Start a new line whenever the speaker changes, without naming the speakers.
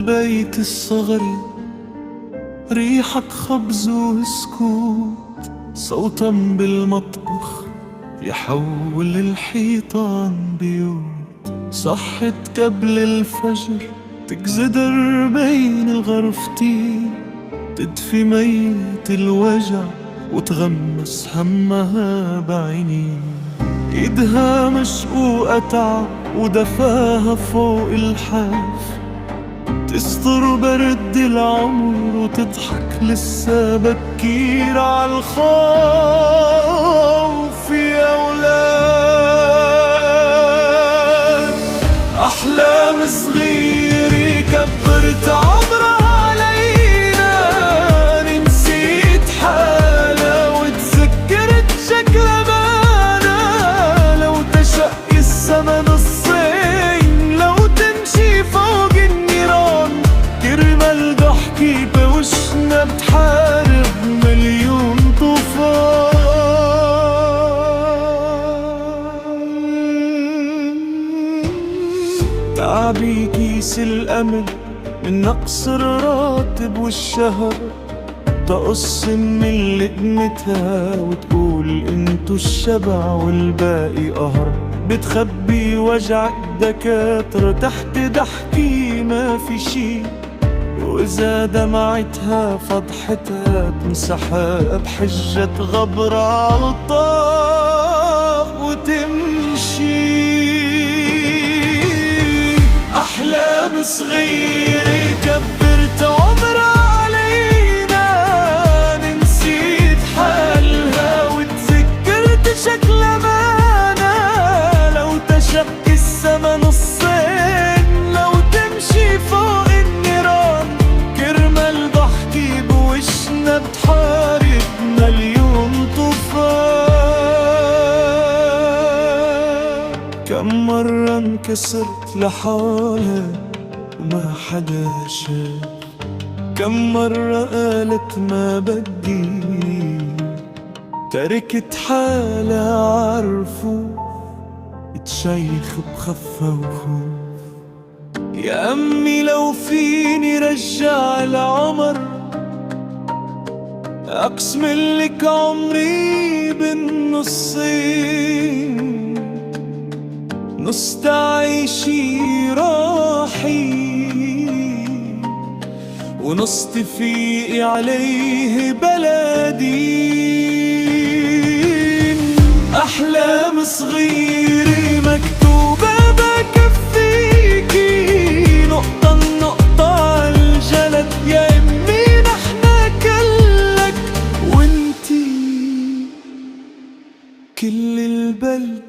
بيت الصغري ريحة خبز وسكوت، صوتا بالمطبخ يحول الحيطان بيوت. صحت قبل الفجر تجزدر بين الغرفتين، تدفي ميت الوجع وتغمس همها بعينين. ايدها مشقوقة تعب ودفاها فوق الحاف، تستر برد العمر وتضحك لسه بكير عالخوف. يا أولاد أحلام صغيرة كبرت عمرها علينا، نسيت حالها وتذكرت شكلها معنا. لو تشق السما نصين، لو تمشي فوق النيران، كرمال ضحكي بوشنا بتحارب مليون طوفان. تعبي كيس الأمل من نقص الراتب والشهر، تقص من لقمتها وتقول انتو الشبع والباقي قهر. بتخبي وجع الدكاترة تحت ضحكي ما في شي، وإذا دمعتها فضحتها تمسحها بحجة غبر عالطاق وتمشي. أحلام صغيرة كبرت عمرها علينا، نسيت حالها وتذكرت شكلها معنا. لو تشق السما نصين، لو تمشي فوق النيران، كرمال ضحكي بوشنا بتحارب مليون طوفان. كم مرة انكسرت لحالها وما حدا شاف، كم مرة قالت ما بدي، تركت حالها عرفو تشيخ بخفة وخوف. يا أمي لو فيني رجع العمر، أقسملك عمري بالنصين. نص تعيشي راحي ونص تفيقي عليه بلدين. أحلام صغيرة مكتوبة بكفيكي، نقطة النقطة عالجلد. يا أمي نحنا كلك وانتي كل البلد.